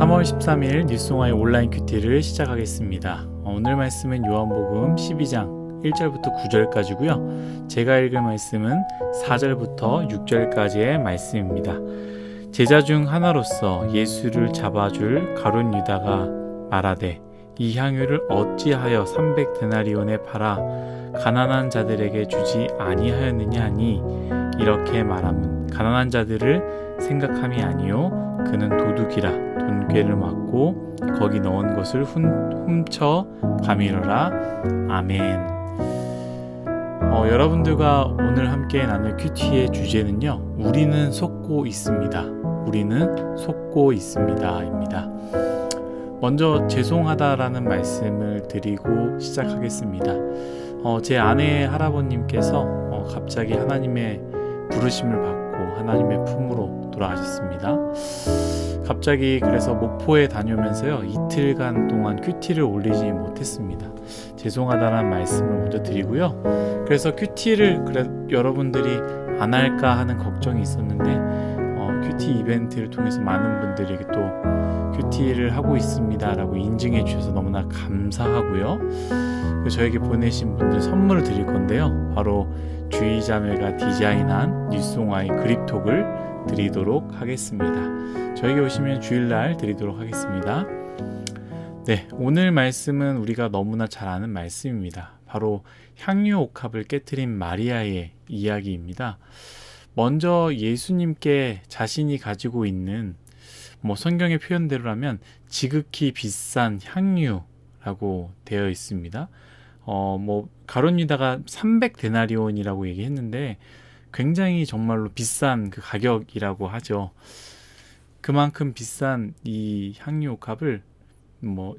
3월 13일 뉴스송아의 온라인 큐티를 시작하겠습니다. 오늘 말씀은 요한복음 12장 1절부터 9절까지고요. 제가 읽을 말씀은 4절부터 6절까지의 말씀입니다. 제자 중 하나로서 예수를 잡아줄 가룟 유다가 말하되 이 향유를 어찌하여 300데나리온에 팔아 가난한 자들에게 주지 아니하였느냐 하니 이렇게 말하면 가난한 자들을 생각함이 아니요 그는 도둑이라 돈괴를 맞고 거기 넣은 것을 훔쳐 가미러라. 아멘. 여러분들과 오늘 함께 나눌 큐티의 주제는요, 우리는 속고 있습니다. 우리는 속고 있습니다 입니다. 먼저 죄송하다라는 말씀을 드리고 시작하겠습니다. 제 아내 할아버님께서 갑자기 하나님의 부르심을 받고 하나님의 품으로 돌아가셨습니다. 갑자기 그래서 목포에 다녀오면서요, 이틀간 동안 큐티를 올리지 못했습니다. 죄송하다는 말씀을 먼저 드리고요. 그래서 큐티를 여러분들이 안 할까 하는 걱정이 있었는데 큐티 이벤트를 통해서 많은 분들에게 또 큐티를 하고 있습니다 라고 인증해 주셔서 너무나 감사하고요. 저에게 보내신 분들 선물을 드릴 건데요, 바로 주의자매가 디자인한 뉴스송아의 그립톡을 드리도록 하겠습니다. 저에게 오시면 주일날 드리도록 하겠습니다. 네, 오늘 말씀은 우리가 너무나 잘 아는 말씀입니다. 바로 향유 옥합을 깨트린 마리아의 이야기입니다. 먼저 예수님께 자신이 가지고 있는 성경의 표현대로라면 지극히 비싼 향유라고 되어 있습니다. 가룟 유다가 300데나리온이라고 얘기했는데 굉장히 정말로 비싼 그 가격이라고 하죠. 그만큼 비싼 이 향유 옥합을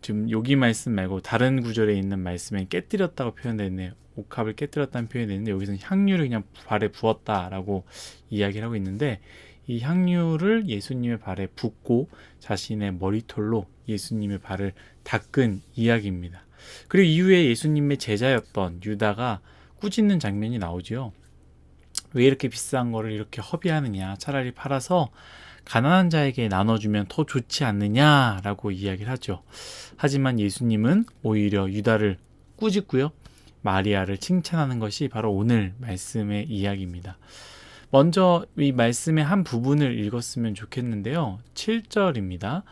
지금 여기 말씀 말고 다른 구절에 있는 말씀에 깨뜨렸다고 표현되어 있네요. 옥합을 깨뜨렸다는 표현이 있는데 여기서는 향유를 그냥 발에 부었다라고 이야기를 하고 있는데, 이 향유를 예수님의 발에 붓고 자신의 머리털로 예수님의 발을 닦은 이야기입니다. 그리고 이후에 예수님의 제자였던 유다가 꾸짖는 장면이 나오죠. 왜 이렇게 비싼 거를 이렇게 허비하느냐, 차라리 팔아서 가난한 자에게 나눠주면 더 좋지 않느냐라고 이야기를 하죠. 하지만 예수님은 오히려 유다를 꾸짖고요, 마리아를 칭찬하는 것이 바로 오늘 말씀의 이야기입니다. 먼저 이 말씀의 한 부분을 읽었으면 좋겠는데요. 7절입니다.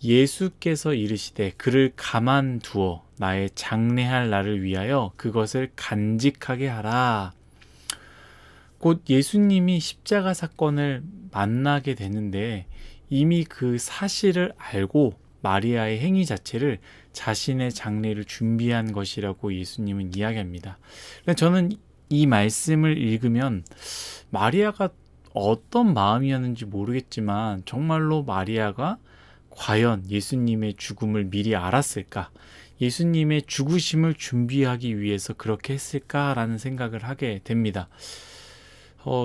예수께서 이르시되 그를 가만두어 나의 장례할 날을 위하여 그것을 간직하게 하라. 곧 예수님이 십자가 사건을 만나게 되는데 이미 그 사실을 알고 마리아의 행위 자체를 자신의 장례를 준비한 것이라고 예수님은 이야기합니다. 저는 이 말씀을 읽으면 마리아가 어떤 마음이었는지 모르겠지만 정말로 마리아가 과연 예수님의 죽음을 미리 알았을까? 예수님의 죽으심을 준비하기 위해서 그렇게 했을까라는 생각을 하게 됩니다.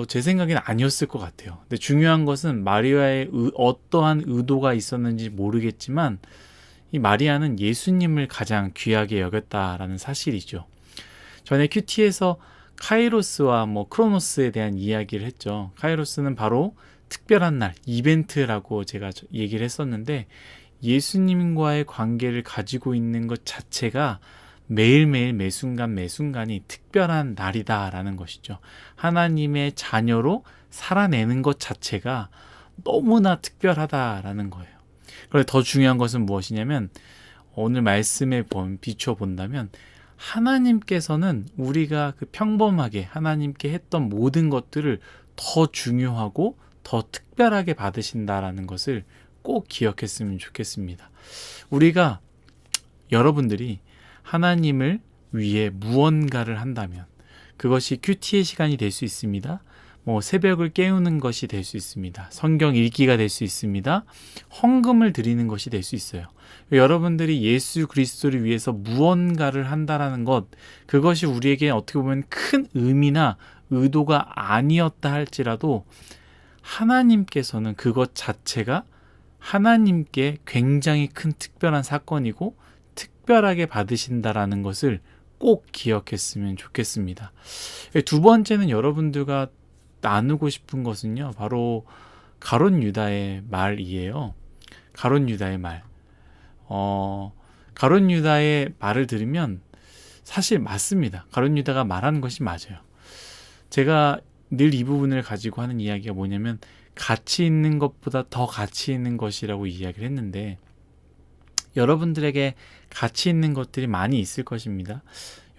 제 생각에는 아니었을 것 같아요. 근데 중요한 것은 마리아의 어떠한 의도가 있었는지 모르겠지만 이 마리아는 예수님을 가장 귀하게 여겼다라는 사실이죠. 전에 큐티에서 카이로스와 크로노스에 대한 이야기를 했죠. 카이로스는 바로 특별한 날, 이벤트라고 제가 얘기를 했었는데, 예수님과의 관계를 가지고 있는 것 자체가 매일매일 매순간 매순간이 특별한 날이다라는 것이죠. 하나님의 자녀로 살아내는 것 자체가 너무나 특별하다라는 거예요. 그런데 더 중요한 것은 무엇이냐면, 오늘 말씀에 비춰본다면 하나님께서는 우리가 그 평범하게 하나님께 했던 모든 것들을 더 중요하고 더 특별하게 받으신다라는 것을 꼭 기억했으면 좋겠습니다. 우리가, 여러분들이 하나님을 위해 무언가를 한다면 그것이 큐티의 시간이 될 수 있습니다. 새벽을 깨우는 것이 될 수 있습니다. 성경 읽기가 될 수 있습니다. 헌금을 드리는 것이 될 수 있어요. 여러분들이 예수 그리스도를 위해서 무언가를 한다라는 것, 그것이 우리에게 어떻게 보면 큰 의미나 의도가 아니었다 할지라도 하나님께서는 그것 자체가 하나님께 굉장히 큰 특별한 사건이고 특별하게 받으신다라는 것을 꼭 기억했으면 좋겠습니다. 두 번째는 여러분들과 나누고 싶은 것은요, 바로 가룟 유다의 말이에요. 가룟 유다의 말. 가룟 유다의 말을 들으면 사실 맞습니다. 가룟 유다가 말하는 것이 맞아요. 제가 늘 이 부분을 가지고 하는 이야기가 뭐냐면 가치 있는 것보다 더 가치 있는 것이라고 이야기를 했는데, 여러분들에게 가치 있는 것들이 많이 있을 것입니다.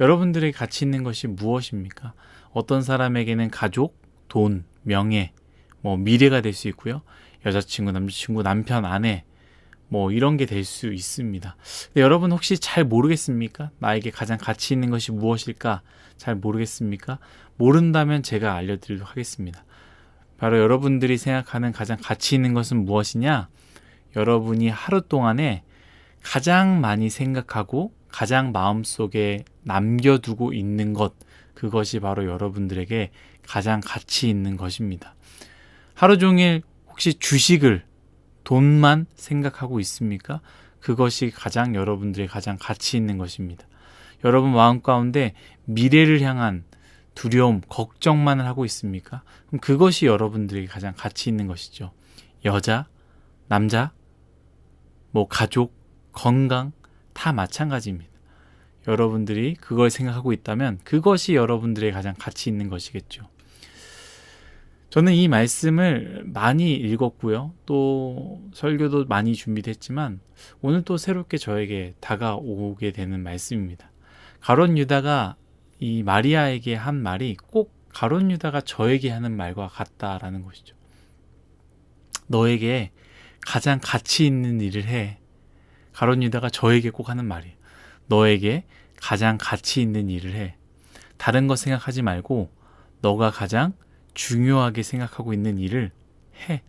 여러분들에게 가치 있는 것이 무엇입니까? 어떤 사람에게는 가족, 돈, 명예, 미래가 될 수 있고요. 여자친구, 남자친구, 남편, 아내, 이런 게 될 수 있습니다. 근데 여러분 혹시 잘 모르겠습니까? 나에게 가장 가치 있는 것이 무엇일까? 잘 모르겠습니까? 모른다면 제가 알려드리도록 하겠습니다. 바로 여러분들이 생각하는 가장 가치 있는 것은 무엇이냐? 여러분이 하루 동안에 가장 많이 생각하고 가장 마음속에 남겨두고 있는 것, 그것이 바로 여러분들에게 가장 가치 있는 것입니다. 하루 종일 혹시 주식을, 돈만 생각하고 있습니까? 그것이 가장 여러분들의 가장 가치 있는 것입니다. 여러분 마음 가운데 미래를 향한 두려움, 걱정만을 하고 있습니까? 그럼 그것이 여러분들에게 가장 가치 있는 것이죠. 여자, 남자, 가족, 건강 다 마찬가지입니다. 여러분들이 그걸 생각하고 있다면 그것이 여러분들의 가장 가치 있는 것이겠죠. 저는 이 말씀을 많이 읽었고요. 또 설교도 많이 준비됐지만 오늘 또 새롭게 저에게 다가오게 되는 말씀입니다. 가룟 유다가 이 마리아에게 한 말이 꼭 가룟 유다가 저에게 하는 말과 같다라는 것이죠. 너에게 가장 가치 있는 일을 해. 가룟 유다가 저에게 꼭 하는 말이에요. 너에게 가장 가치 있는 일을 해. 다른 거 생각하지 말고 너가 가장 중요하게 생각하고 있는 일을 해.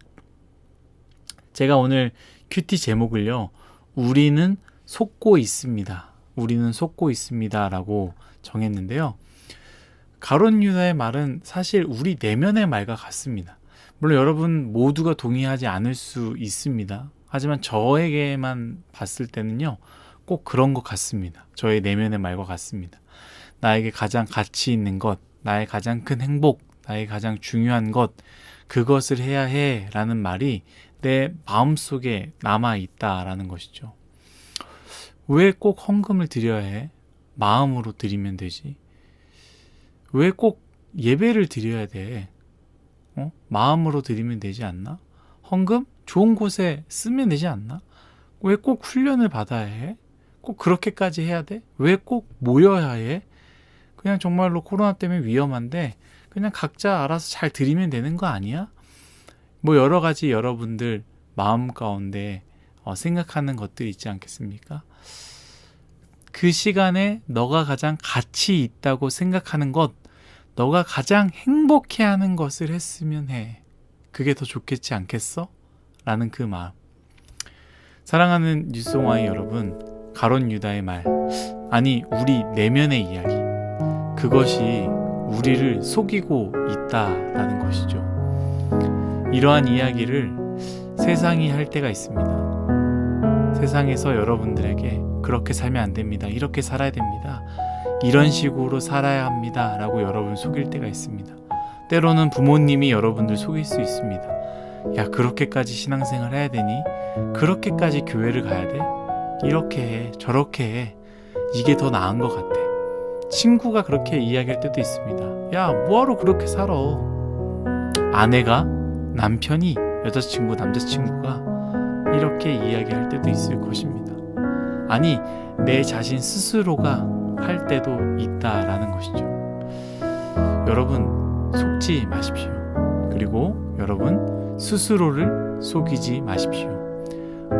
제가 오늘 큐티 제목을요, 우리는 속고 있습니다. 우리는 속고 있습니다 라고 정했는데요. 가룟 유다의 말은 사실 우리 내면의 말과 같습니다. 물론 여러분 모두가 동의하지 않을 수 있습니다. 하지만 저에게만 봤을 때는요, 꼭 그런 것 같습니다. 저의 내면의 말과 같습니다. 나에게 가장 가치 있는 것, 나의 가장 큰 행복, 나의 가장 중요한 것, 그것을 해야 해 라는 말이 내 마음속에 남아있다라는 것이죠. 왜 꼭 헌금을 드려야 해? 마음으로 드리면 되지. 왜 꼭 예배를 드려야 돼? 마음으로 드리면 되지 않나? 헌금? 좋은 곳에 쓰면 되지 않나? 왜 꼭 훈련을 받아야 해? 꼭 그렇게까지 해야 돼? 왜 꼭 모여야 해? 그냥 정말로 코로나 때문에 위험한데 그냥 각자 알아서 잘 드리면 되는 거 아니야? 여러 가지 여러분들 마음 가운데 생각하는 것들이 있지 않겠습니까? 그 시간에 너가 가장 가치 있다고 생각하는 것, 너가 가장 행복해하는 것을 했으면 해. 그게 더 좋겠지 않겠어? 라는 그 마음. 사랑하는 뉴스공화의 여러분, 가룟 유다의 말, 아니 우리 내면의 이야기, 그것이 우리를 속이고 있다라는 것이죠. 이러한 이야기를 세상이 할 때가 있습니다. 세상에서 여러분들에게 그렇게 살면 안 됩니다. 이렇게 살아야 됩니다. 이런 식으로 살아야 합니다. 라고 여러분 속일 때가 있습니다. 때로는 부모님이 여러분들 속일 수 있습니다. 야, 그렇게까지 신앙생활 해야 되니? 그렇게까지 교회를 가야 돼? 이렇게 해, 저렇게 해. 이게 더 나은 것 같아. 친구가 그렇게 이야기할 때도 있습니다. 야, 뭐하러 그렇게 살아? 아내가, 남편이, 여자친구, 남자친구가 이렇게 이야기할 때도 있을 것입니다. 아니, 내 자신 스스로가 할 때도 있다라는 것이죠. 여러분, 속지 마십시오. 그리고 여러분, 스스로를 속이지 마십시오.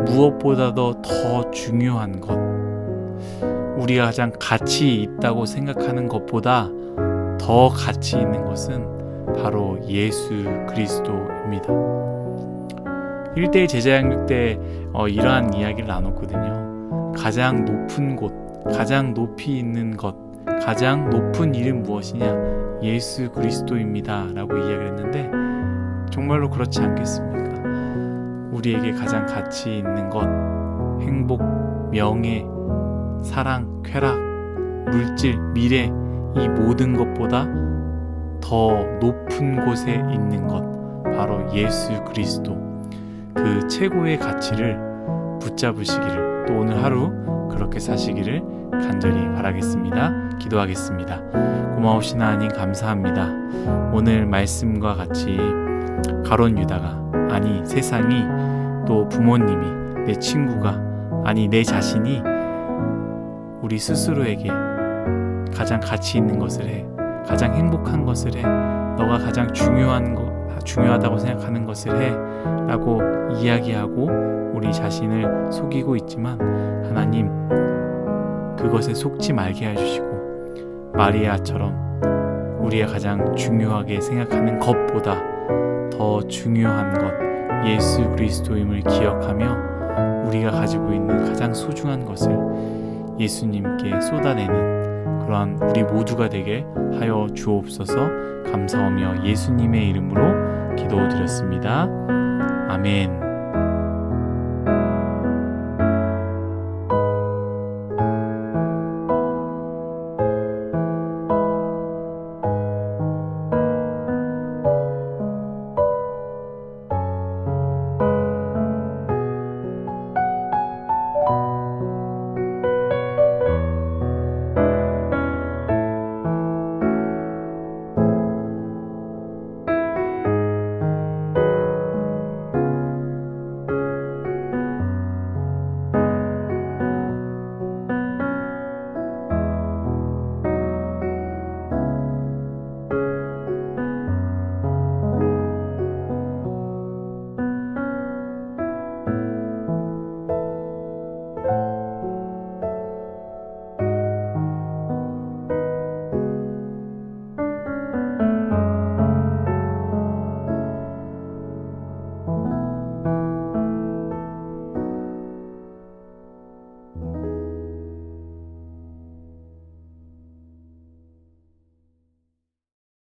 무엇보다도 더 중요한 것, 우리가 가장 가치 있다고 생각하는 것보다 더 가치 있는 것은 바로 예수 그리스도입니다. 1대1 제자양육 때 이러한 이야기를 나눴거든요. 가장 높은 곳, 가장 높이 있는 것, 가장 높은 일은 무엇이냐? 예수 그리스도입니다 라고 이야기를 했는데, 정말로 그렇지 않겠습니까? 우리에게 가장 가치 있는 것, 행복, 명예, 사랑, 쾌락, 물질, 미래, 이 모든 것보다 더 높은 곳에 있는 것, 바로 예수 그리스도, 그 최고의 가치를 붙잡으시기를, 또 오늘 하루 그렇게 사시기를 간절히 바라겠습니다. 기도하겠습니다. 고마우신 하나님 감사합니다. 오늘 말씀과 같이 가룟 유다가, 아니 세상이, 또 부모님이, 내 친구가, 아니 내 자신이 우리 스스로에게 가장 가치 있는 것을 해, 가장 행복한 것을 해, 너가 가장 중요하다고 생각하는 것을 해 라고 이야기하고 우리 자신을 속이고 있지만, 하나님 그것에 속지 말게 해주시고, 마리아처럼 우리가 가장 중요하게 생각하는 것보다 더 중요한 것, 예수 그리스도임을 기억하며 우리가 가지고 있는 가장 소중한 것을 예수님께 쏟아내는 그러한 우리 모두가 되게 하여 주옵소서. 감사하며 예수님의 이름으로 기도드렸습니다. 아멘.